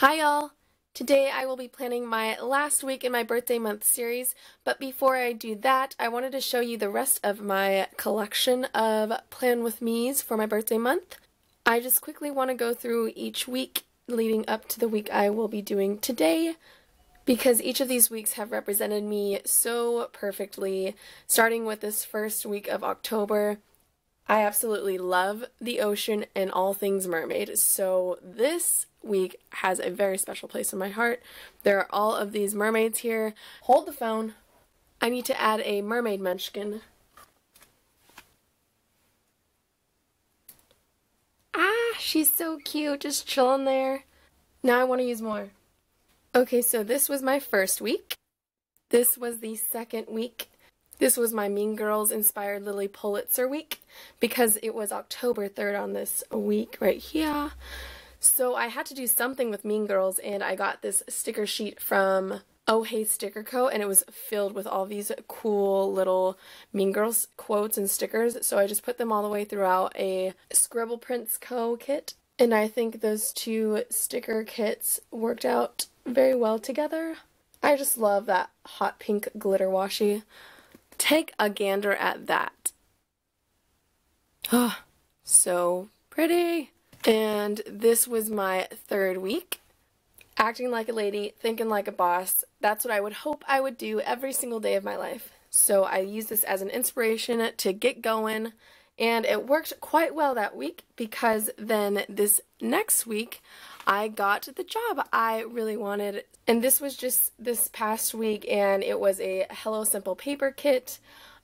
Hi y'all! Today I will be planning my last week in my birthday month series, but before I do that, I wanted to show you the rest of my collection of Plan With Me's for my birthday month. I just quickly want to go through each week leading up to the week I will be doing today, because each of these weeks have represented me so perfectly, starting with this first week of October. I absolutely love the ocean and all things mermaid, so this week has a very special place in my heart. There are all of these mermaids here. Hold the phone. I need to add a mermaid munchkin. Ah, she's so cute, just chilling there. Now I want to use more. Okay, so this was my first week. This was the second week. This was my Mean Girls inspired Lily Pulitzer week because it was October 3rd on this week right here. So I had to do something with Mean Girls, and I got this sticker sheet from Oh Hey Sticker Co. and it was filled with all these cool little Mean Girls quotes and stickers. So I just put them all the way throughout a Scribble Prints Co. kit. And I think those two sticker kits worked out very well together. I just love that hot pink glitter washi. Take a gander at that. Oh, so pretty. And this was my third week. Acting like a lady, thinking like a boss. That's what I would hope I would do every single day of my life. So I used this as an inspiration to get going. And it worked quite well that week because then this next week I got the job I really wanted. And this was just this past week, and it was a Hello Simple paper kit.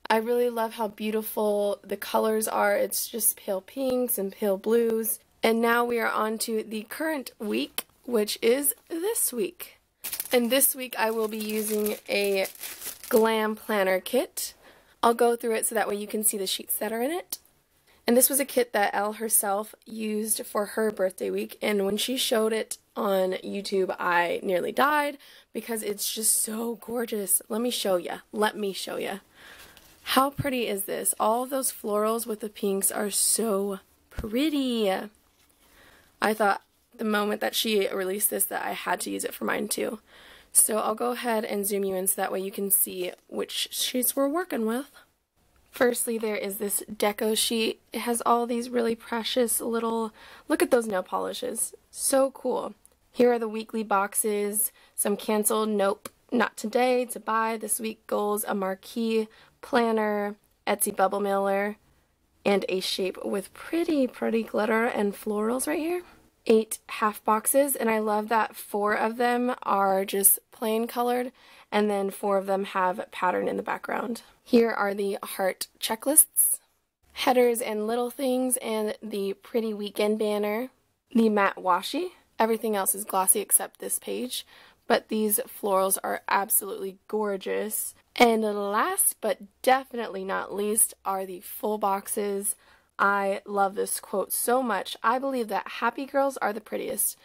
I really love how beautiful the colors are. It's just pale pinks and pale blues. And now we are on to the current week, which is this week. And this week I will be using a Glam Planner kit. I'll go through it so that way you can see the sheets that are in it. And this was a kit that Elle herself used for her birthday week, and when she showed it on YouTube, I nearly died because it's just so gorgeous. Let me show you. Let me show you. How pretty is this? All of those florals with the pinks are so pretty. I thought the moment that she released this that I had to use it for mine too. So I'll go ahead and zoom you in so that way you can see which sheets we're working with. Firstly, there is this deco sheet. It has all these really precious little, look at those nail polishes. So cool. Here are the weekly boxes, some canceled, nope, not today, to buy, this week goals, a marquee, planner, Etsy bubble mailer, and a shape with pretty glitter and florals right here. 8 half boxes, and I love that 4 of them are just plain colored, and then 4 of them have pattern in the background. Here are the heart checklists, headers and little things, and the pretty weekend banner, the matte washi. Everything else is glossy except this page, but these florals are absolutely gorgeous. And last but definitely not least are the full boxes. I love this quote so much. I believe that happy girls are the prettiest.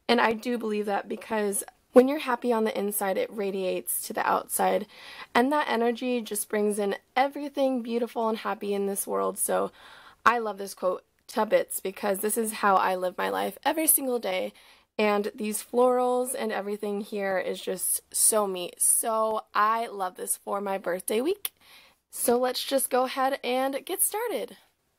And I do believe that because when you're happy on the inside, it radiates to the outside. And that energy just brings in everything beautiful and happy in this world. So I love this quote to bits because this is how I live my life every single day. And these florals and everything here is just so me. So I love this for my birthday week. So let's just go ahead and get started.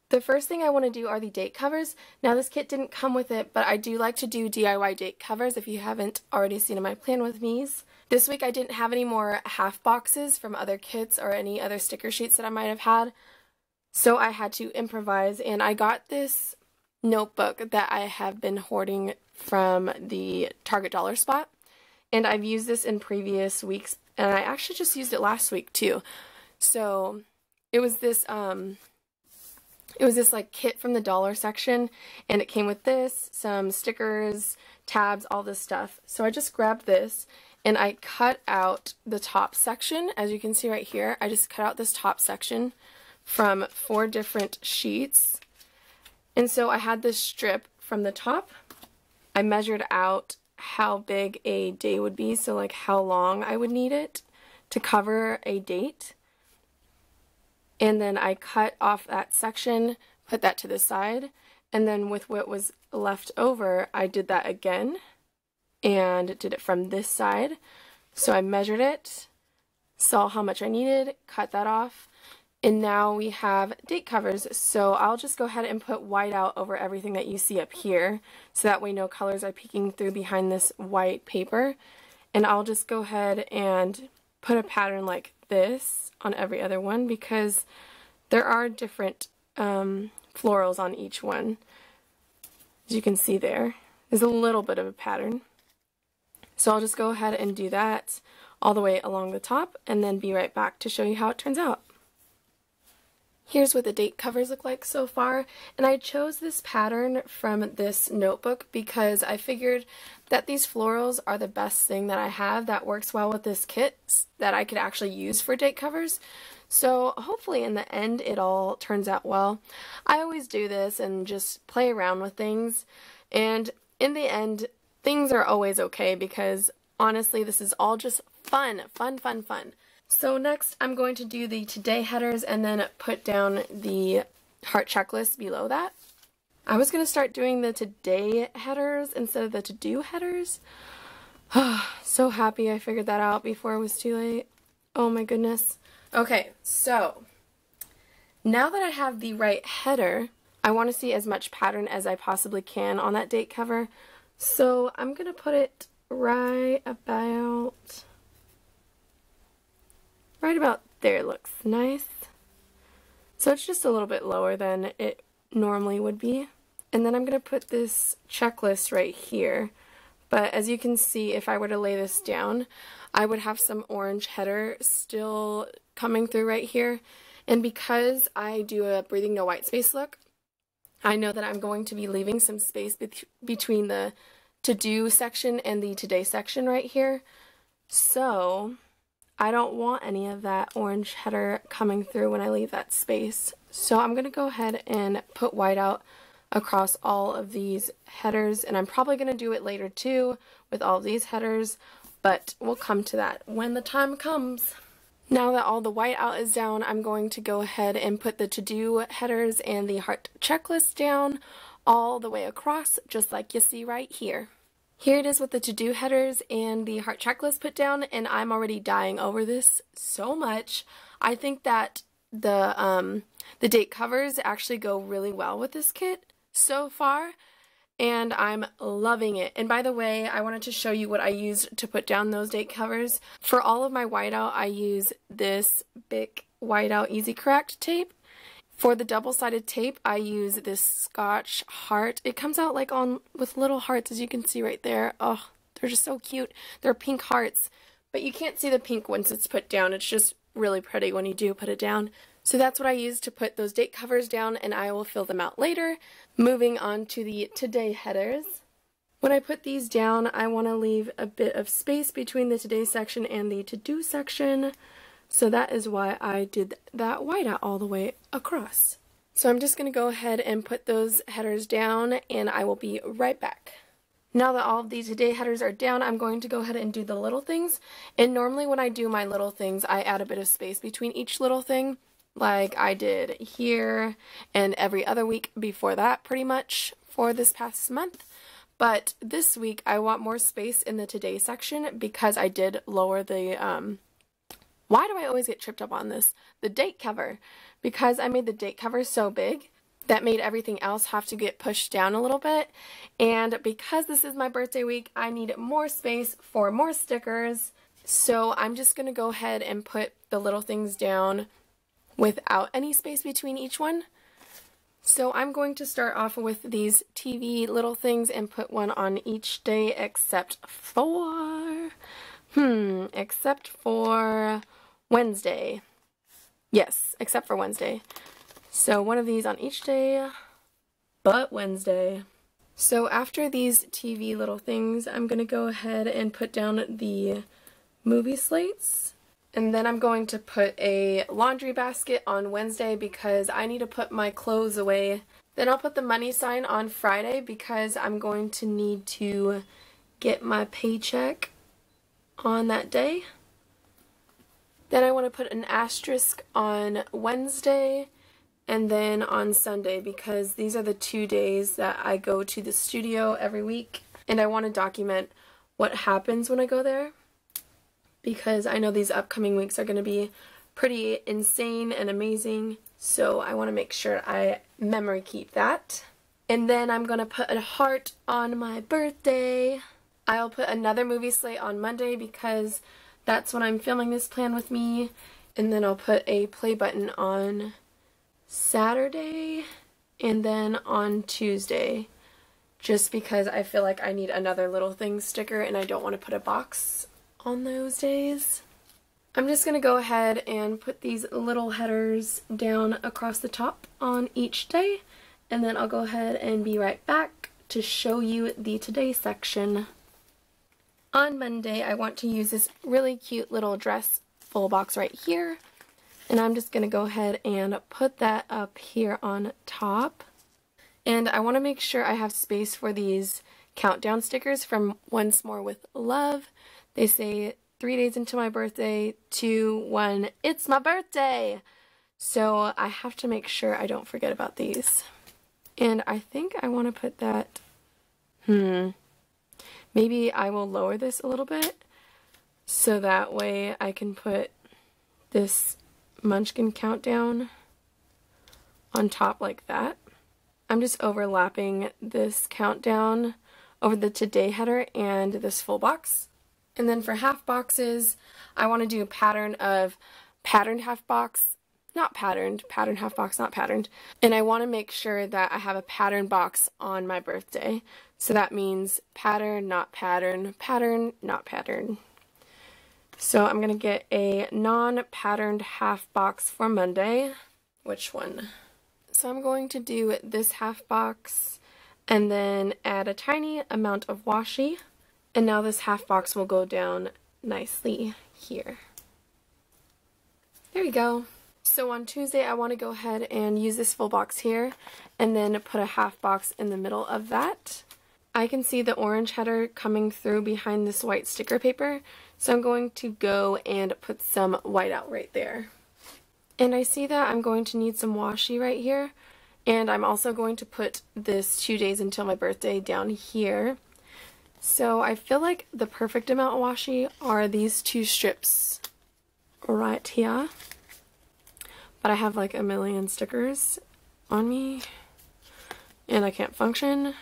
The first thing I want to do are the date covers. Now this kit didn't come with it, but I do like to do DIY date covers if you haven't already seen in my Plan With Me's. This week I didn't have any more half boxes from other kits or any other sticker sheets that I might have had, so I had to improvise, and I got this notebook that I have been hoarding from the Target dollar spot, and I've used this in previous weeks, and I actually just used it last week too. So it was this like kit from the dollar section, and it came with this, some stickers, tabs, all this stuff. So I just grabbed this and I cut out the top section. As you can see right here, I just cut out this top section from 4 different sheets. And so I had this strip from the top. I measured out how big a day would be, so like how long I would need it to cover a date. And then I cut off that section, put that to the side, and then with what was left over, I did that again. and did it from this side. So I measured it, saw how much I needed, cut that off, and now we have date covers. So I'll just go ahead and put white out over everything that you see up here, so that way no colors are peeking through behind this white paper. And I'll just go ahead and put a pattern like this on every other one, because there are different florals on each one. As you can see there's a little bit of a pattern. So I'll just go ahead and do that all the way along the top and then be right back to show you how it turns out. Here's what the date covers look like so far, and I chose this pattern from this notebook because I figured that these florals are the best thing that I have that works well with this kit that I could actually use for date covers. So hopefully in the end it all turns out well. I always do this and just play around with things, and in the end things are always okay, because honestly this is all just fun. So next I'm going to do the today headers and then put down the heart checklist below that. I was going to start doing the today headers instead of the to-do headers. So happy I figured that out before it was too late. Oh my goodness. Okay, so now that I have the right header, I want to see as much pattern as I possibly can on that date cover. So I'm going to put it right about there. Looks nice. So it's just a little bit lower than it normally would be. And then I'm going to put this checklist right here. But as you can see, if I were to lay this down, I would have some orange header still coming through right here. And because I do a breathing no white space look, I know that I'm going to be leaving some space between the to-do section and the today section right here. So I don't want any of that orange header coming through when I leave that space. So I'm going to go ahead and put white out across all of these headers, and I'm probably going to do it later too with all of these headers, but we'll come to that when the time comes. Now that all the white out is down, I'm going to go ahead and put the to-do headers and the heart checklist down all the way across, just like you see right here. Here it is with the to-do headers and the heart checklist put down, and I'm already dying over this so much. I think that the date covers actually go really well with this kit so far, and I'm loving it. And by the way, I wanted to show you what I used to put down those date covers. For all of my whiteout, I use this big whiteout Easy Correct tape. For the double-sided tape, I use this Scotch heart. It comes out like with little hearts, as you can see right there. Oh, they're just so cute. They're pink hearts, but you can't see the pink once it's put down. It's just really pretty when you do put it down. So that's what I use to put those date covers down, and I will fill them out later. Moving on to the today headers. When I put these down, I want to leave a bit of space between the today section and the to-do section. So that is why I did that whiteout all the way across. So I'm just going to go ahead and put those headers down, and I will be right back. Now that all of these today headers are down, I'm going to go ahead and do the little things. And normally when I do my little things, I add a bit of space between each little thing, like I did here and every other week before that, pretty much for this past month. But this week I want more space in the today section because I did lower the why do I always get tripped up on this? The date cover. Because I made the date cover so big, that made everything else have to get pushed down a little bit. And because this is my birthday week, I need more space for more stickers. So I'm just going to go ahead and put the little things down without any space between each one. So I'm going to start off with these TV little things and put one on each day except for Wednesday. Yes, except for Wednesday. So one of these on each day, but Wednesday. So after these TV little things, I'm going to go ahead and put down the movie slates. And then I'm going to put a laundry basket on Wednesday because I need to put my clothes away. Then I'll put the money sign on Friday because I'm going to need to get my paycheck on that day. Then I want to put an asterisk on Wednesday and then on Sunday because these are the 2 days that I go to the studio every week, and I want to document what happens when I go there, because I know these upcoming weeks are going to be pretty insane and amazing, so I want to make sure I memory keep that. And then I'm going to put a heart on my birthday. I'll put another movie slate on Monday because that's when I'm filming this plan with me. And then I'll put a play button on Saturday and then on Tuesday, just because I feel like I need another little thing sticker and I don't want to put a box on those days. I'm just going to go ahead and put these little headers down across the top on each day, and then I'll go ahead and be right back to show you the today section. On Monday, I want to use this really cute little dress full box right here, and I'm just going to go ahead and put that up here on top. And I want to make sure I have space for these countdown stickers from Once More with Love. They say 3 days into my birthday, 2, 1, it's my birthday! So I have to make sure I don't forget about these. And I think I want to put that, maybe I will lower this a little bit, so that way I can put this Munchkin countdown on top like that. I'm just overlapping this countdown over the today header and this full box. And then for half boxes, I want to do a pattern of patterned half box, not patterned, patterned half box, not patterned. And I want to make sure that I have a pattern box on my birthday. So that means pattern, not pattern, pattern, not pattern. So I'm going to get a non-patterned half box for Monday. Which one? So I'm going to do this half box and then add a tiny amount of washi. And now this half box will go down nicely here. There we go. So on Tuesday, I want to go ahead and use this full box here and then put a half box in the middle of that. I can see the orange header coming through behind this white sticker paper, so I'm going to go and put some white out right there. And I see that I'm going to need some washi right here, and I'm also going to put this 2 days until my birthday down here. So I feel like the perfect amount of washi are these 2 strips right here. But I have like a million stickers on me and I can't function.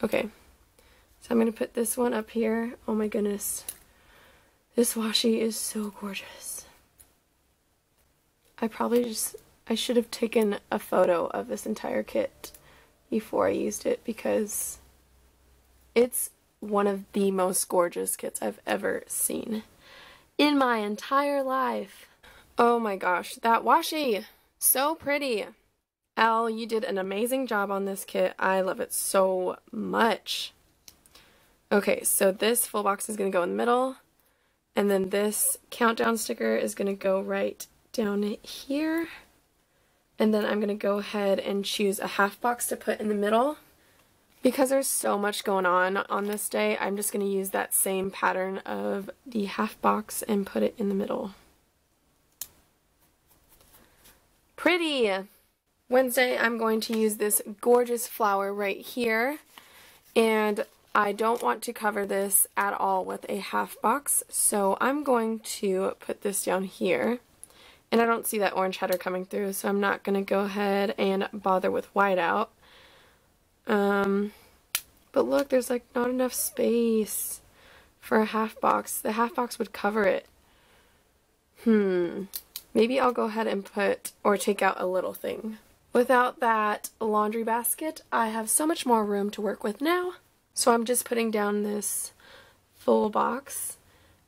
Okay, so I'm going to put this one up here. Oh my goodness. This washi is so gorgeous. I should have taken a photo of this entire kit before I used it, because it's one of the most gorgeous kits I've ever seen in my entire life. Oh my gosh, that washi! So pretty! Elle, you did an amazing job on this kit. I love it so much. Okay, so this full box is going to go in the middle, and then this countdown sticker is going to go right down here. And then I'm going to go ahead and choose a half box to put in the middle. Because there's so much going on this day, I'm just going to use that same pattern of the half box and put it in the middle. Pretty! Wednesday, I'm going to use this gorgeous flower right here, and I don't want to cover this at all with a half box, so I'm going to put this down here. And I don't see that orange header coming through, so I'm not going to go ahead and bother with white out. But look, there's like not enough space for a half box. The half box would cover it. Maybe I'll go ahead and put, or take out a little thing. Without that laundry basket, I have so much more room to work with now. So I'm just putting down this full box,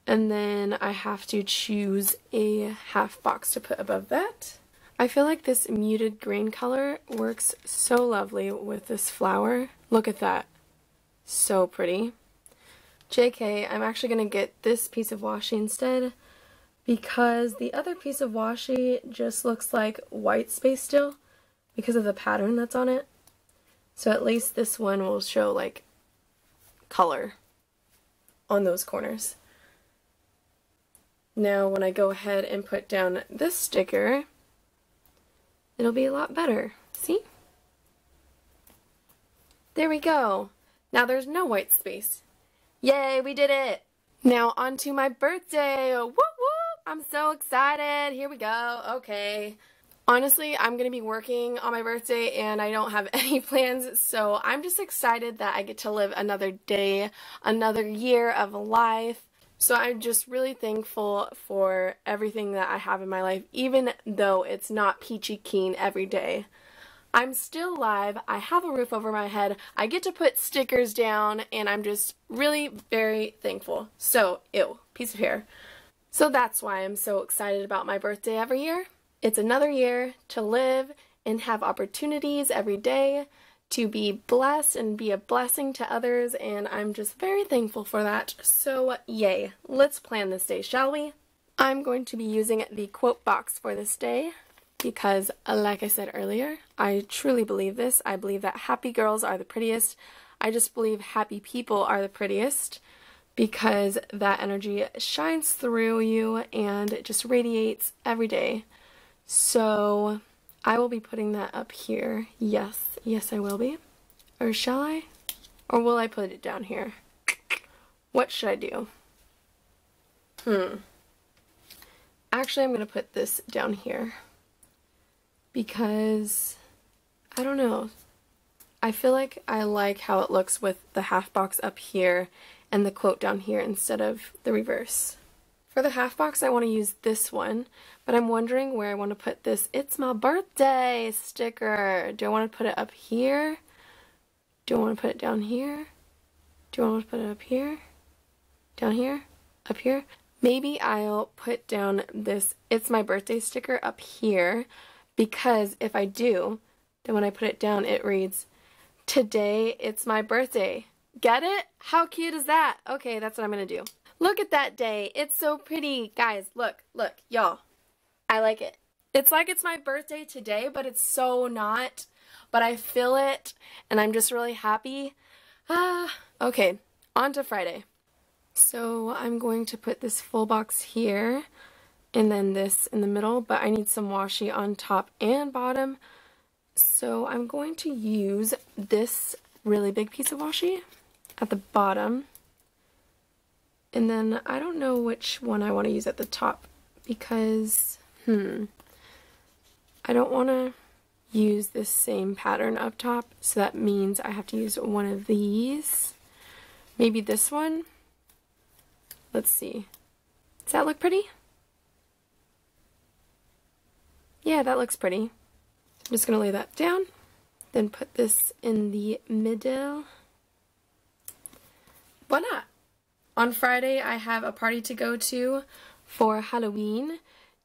and then I have to choose a half box to put above that. I feel like this muted green color works so lovely with this flower. Look at that. So pretty. JK, I'm actually going to get this piece of washi instead, because the other piece of washi just looks like white space still because of the pattern that's on it. So at least this one will show like color on those corners. Now when I go ahead and put down this sticker, it'll be a lot better. See? There we go. Now there's no white space. Yay, we did it! Now on to my birthday! Woo woo! I'm so excited! Here we go. Okay. Honestly, I'm going to be working on my birthday and I don't have any plans, so I'm just excited that I get to live another day, another year of life. So I'm just really thankful for everything that I have in my life, even though it's not peachy keen every day. I'm still alive, I have a roof over my head, I get to put stickers down, and I'm just really very thankful. So, ew, piece of hair. So that's why I'm so excited about my birthday every year. It's another year to live and have opportunities every day, to be blessed and be a blessing to others, and I'm just very thankful for that. So, yay. Let's plan this day, shall we? I'm going to be using the quote box for this day. Because, like I said earlier, I truly believe this. I believe that happy girls are the prettiest. I just believe happy people are the prettiest because that energy shines through you and it just radiates every day. So, I will be putting that up here. Yes, yes I will be. Or shall I? Or will I put it down here? What should I do? Actually, I'm going to put this down here. Because, I don't know, I feel like I like how it looks with the half box up here and the quote down here instead of the reverse. For the half box I want to use this one, but I'm wondering where I want to put this "It's my birthday" sticker. Do I want to put it up here? Do I want to put it down here? Do I want to put it up here? Down here? Up here? Maybe I'll put down this "It's my birthday" sticker up here. Because if I do, then when I put it down, it reads, "Today it's my birthday." Get it? How cute is that? Okay, that's what I'm going to do. Look at that day. It's so pretty. Guys, look, y'all. I like it. It's like it's my birthday today, but it's so not. But I feel it, and I'm just really happy. Okay, on to Friday. So I'm going to put this full box here. And then this in the middle, but I need some washi on top and bottom. So I'm going to use this really big piece of washi at the bottom. And then I don't know which one I want to use at the top because, I don't want to use this same pattern up top. So that means I have to use one of these. Maybe this one. Let's see. Does that look pretty? Yeah, that looks pretty. I'm just going to lay that down, then put this in the middle. Voila! On Friday, I have a party to go to for Halloween,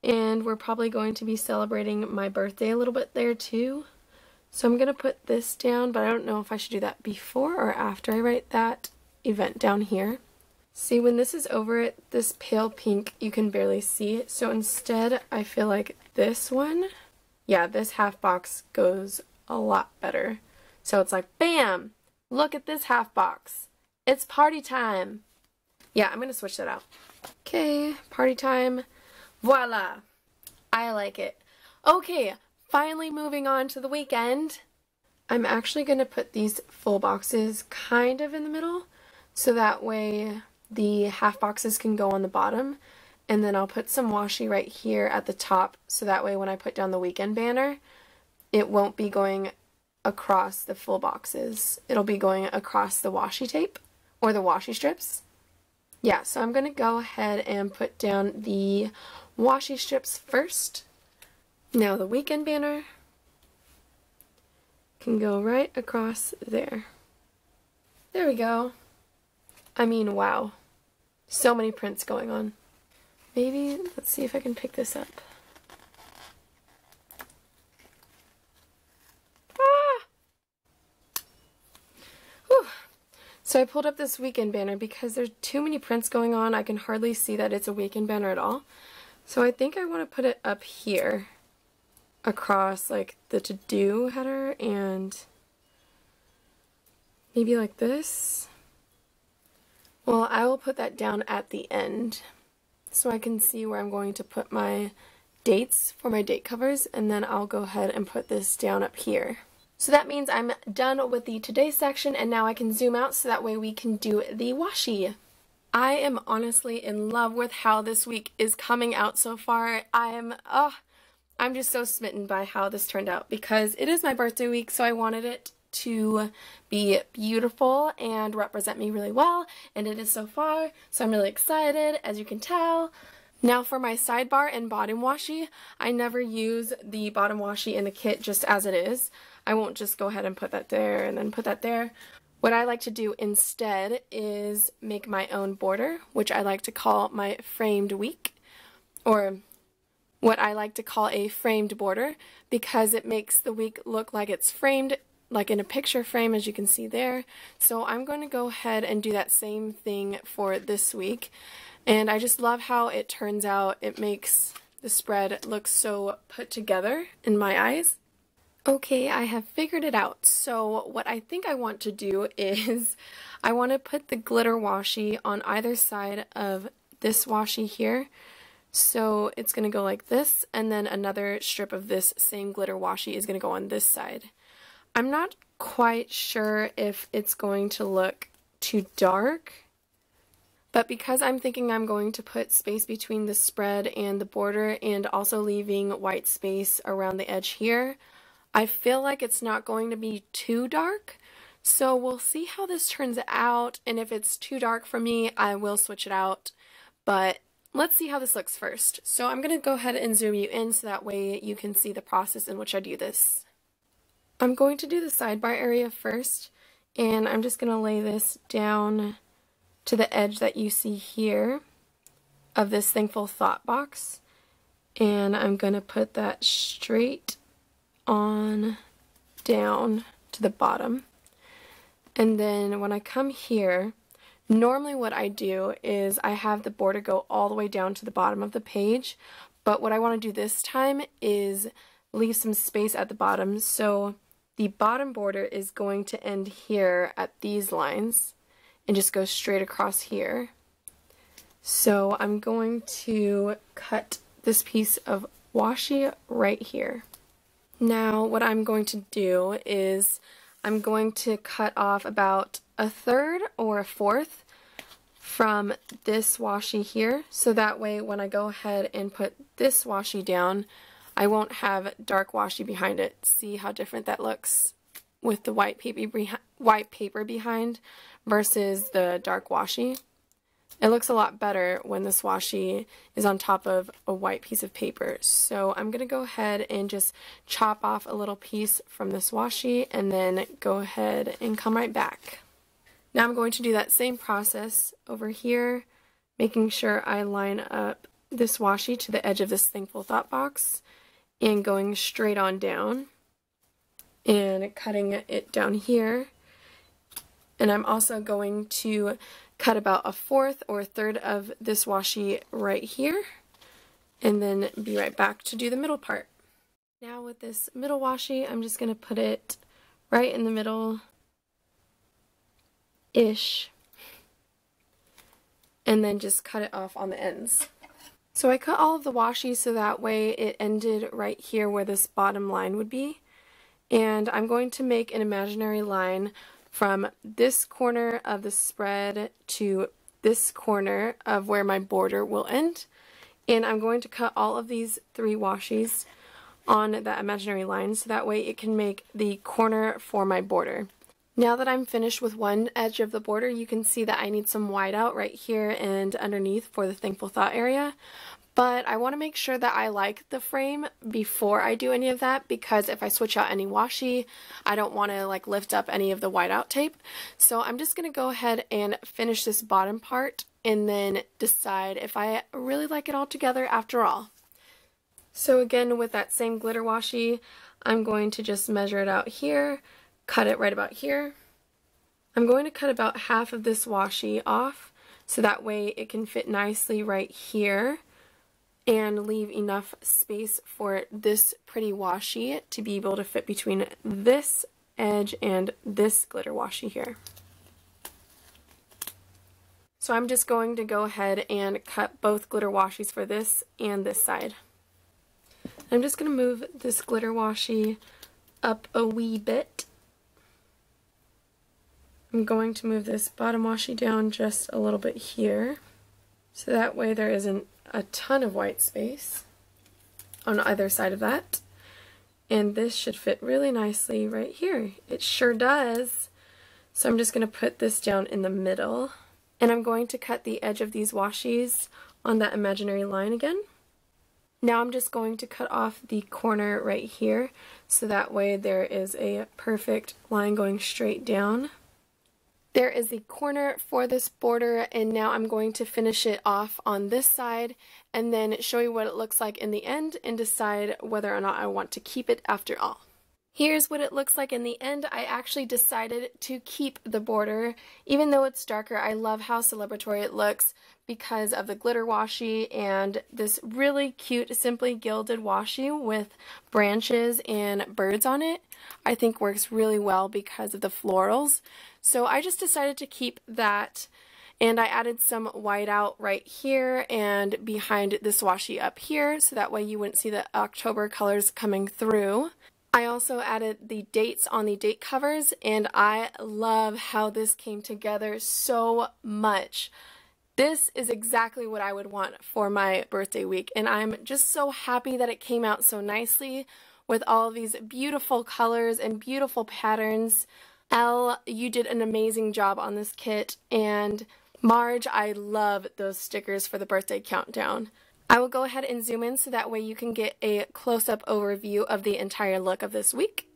and we're probably going to be celebrating my birthday a little bit there too. So I'm going to put this down, but I don't know if I should do that before or after I write that event down here. See, when this is over it, this pale pink, you can barely see it. So instead, I feel like this one, yeah, this half box goes a lot better. So it's like, bam! Look at this half box. It's party time. Yeah, I'm going to switch that out. Okay, party time. Voila! I like it. Okay, finally moving on to the weekend. I'm actually going to put these full boxes kind of in the middle, so that way the half boxes can go on the bottom, and then I'll put some washi right here at the top so that way when I put down the weekend banner it won't be going across the full boxes. It'll be going across the washi tape or the washi strips. Yeah, so I'm going to go ahead and put down the washi strips first. Now the weekend banner can go right across there. There we go. I mean, wow. So many prints going on. Maybe, let's see if I can pick this up. Ah! Whew. So I pulled up this weekend banner because there's too many prints going on. I can hardly see that it's a weekend banner at all. So I think I want to put it up here across like the to-do header and maybe like this. Well, I will put that down at the end so I can see where I'm going to put my dates for my date covers, and then I'll go ahead and put this down up here. So that means I'm done with the today section, and now I can zoom out so that way we can do the washi. I am honestly in love with how this week is coming out so far. I'm just so smitten by how this turned out because it is my birthday week, so I wanted it to be beautiful and represent me really well, and it is so far, so I'm really excited, as you can tell. Now for my sidebar and bottom washi, I never use the bottom washi in the kit just as it is. I won't just go ahead and put that there and then put that there. What I like to do instead is make my own border, which I like to call my framed week, or what I like to call a framed border, because it makes the week look like it's framed, like in a picture frame, as you can see there. So I'm going to go ahead and do that same thing for this week. And I just love how it turns out. It makes the spread look so put together in my eyes. Okay, I have figured it out. So what I think I want to do is I want to put the glitter washi on either side of this washi here. So it's going to go like this, and then another strip of this same glitter washi is going to go on this side. I'm not quite sure if it's going to look too dark, but because I'm thinking I'm going to put space between the spread and the border and also leaving white space around the edge here, I feel like it's not going to be too dark. So we'll see how this turns out, and if it's too dark for me, I will switch it out. But let's see how this looks first. So I'm going to go ahead and zoom you in so that way you can see the process in which I do this. I'm going to do the sidebar area first, and I'm just going to lay this down to the edge that you see here of this Thankful Thought box, and I'm going to put that straight on down to the bottom. And then when I come here, normally what I do is I have the border go all the way down to the bottom of the page, but what I want to do this time is leave some space at the bottom. So the bottom border is going to end here at these lines and just go straight across here. So I'm going to cut this piece of washi right here. Now what I'm going to do is I'm going to cut off about a third or a fourth from this washi here, so that way when I go ahead and put this washi down, I won't have dark washi behind it. See how different that looks with the white paper behind versus the dark washi. It looks a lot better when this washi is on top of a white piece of paper. So I'm going to go ahead and just chop off a little piece from this washi and then go ahead and come right back. Now I'm going to do that same process over here, making sure I line up this washi to the edge of this Thankful Thought box and going straight on down and cutting it down here. And I'm also going to cut about a fourth or a third of this washi right here, and then be right back to do the middle part. Now with this middle washi, I'm just going to put it right in the middle-ish, and then just cut it off on the ends. So I cut all of the washi so that way it ended right here where this bottom line would be, and I'm going to make an imaginary line from this corner of the spread to this corner of where my border will end. And I'm going to cut all of these 3 washis on that imaginary line so that way it can make the corner for my border. Now that I'm finished with one edge of the border, you can see that I need some whiteout right here and underneath for the Thankful Thought area. But I want to make sure that I like the frame before I do any of that, because if I switch out any washi, I don't want to like lift up any of the whiteout tape. So I'm just going to go ahead and finish this bottom part and then decide if I really like it all together after all. So again, with that same glitter washi, I'm going to just measure it out here, cut it right about here. I'm going to cut about half of this washi off so that way it can fit nicely right here, and leave enough space for this pretty washi to be able to fit between this edge and this glitter washi here. So I'm just going to go ahead and cut both glitter washis for this and this side. I'm just going to move this glitter washi up a wee bit. I'm going to move this bottom washi down just a little bit here, so that way there isn't a ton of white space on either side of that. And this should fit really nicely right here. It sure does. So I'm just going to put this down in the middle. And I'm going to cut the edge of these washies on that imaginary line again. Now I'm just going to cut off the corner right here, so that way there is a perfect line going straight down. There is the corner for this border, and now I'm going to finish it off on this side and then show you what it looks like in the end and decide whether or not I want to keep it after all. Here's what it looks like in the end. I actually decided to keep the border. Even though it's darker, I love how celebratory it looks because of the glitter washi and this really cute Simply Gilded washi with branches and birds on it. I think works really well because of the florals. So I just decided to keep that, and I added some whiteout right here and behind this washi up here, so that way you wouldn't see the October colors coming through. I also added the dates on the date covers, and I love how this came together so much. This is exactly what I would want for my birthday week, and I'm just so happy that it came out so nicely with all of these beautiful colors and beautiful patterns. Elle, you did an amazing job on this kit, and Marge, I love those stickers for the birthday countdown. I will go ahead and zoom in so that way you can get a close-up overview of the entire look of this week.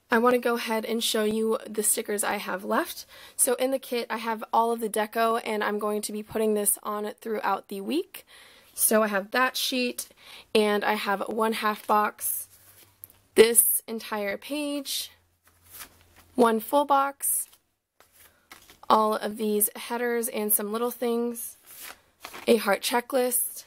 I want to go ahead and show you the stickers I have left. So in the kit I have all of the deco, and I'm going to be putting this on throughout the week. So I have that sheet, and I have 1/2 box, this entire page, 1 full box, all of these headers and some little things, a heart checklist,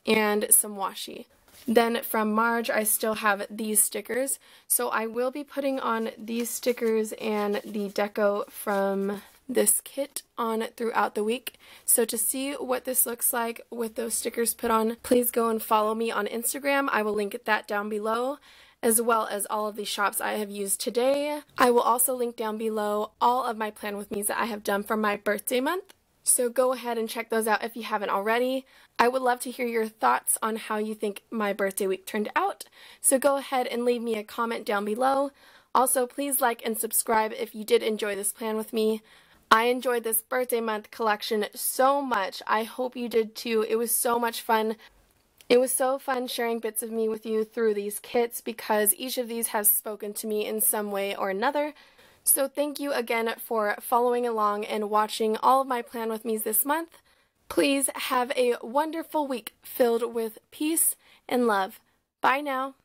and some washi. Then from Marge, I still have these stickers, so I will be putting on these stickers and the deco from this kit on throughout the week. So to see what this looks like with those stickers put on, please go and follow me on Instagram. I will link that down below, as well as all of the shops I have used today. I will also link down below all of my plan with me's that I have done for my birthday month. So go ahead and check those out if you haven't already. I would love to hear your thoughts on how you think my birthday week turned out. So go ahead and leave me a comment down below. Also, please like and subscribe if you did enjoy this plan with me. I enjoyed this birthday month collection so much. I hope you did too. It was so much fun. It was so fun sharing bits of me with you through these kits because each of these has spoken to me in some way or another. So thank you again for following along and watching all of my plan with me's this month. Please have a wonderful week filled with peace and love. Bye now.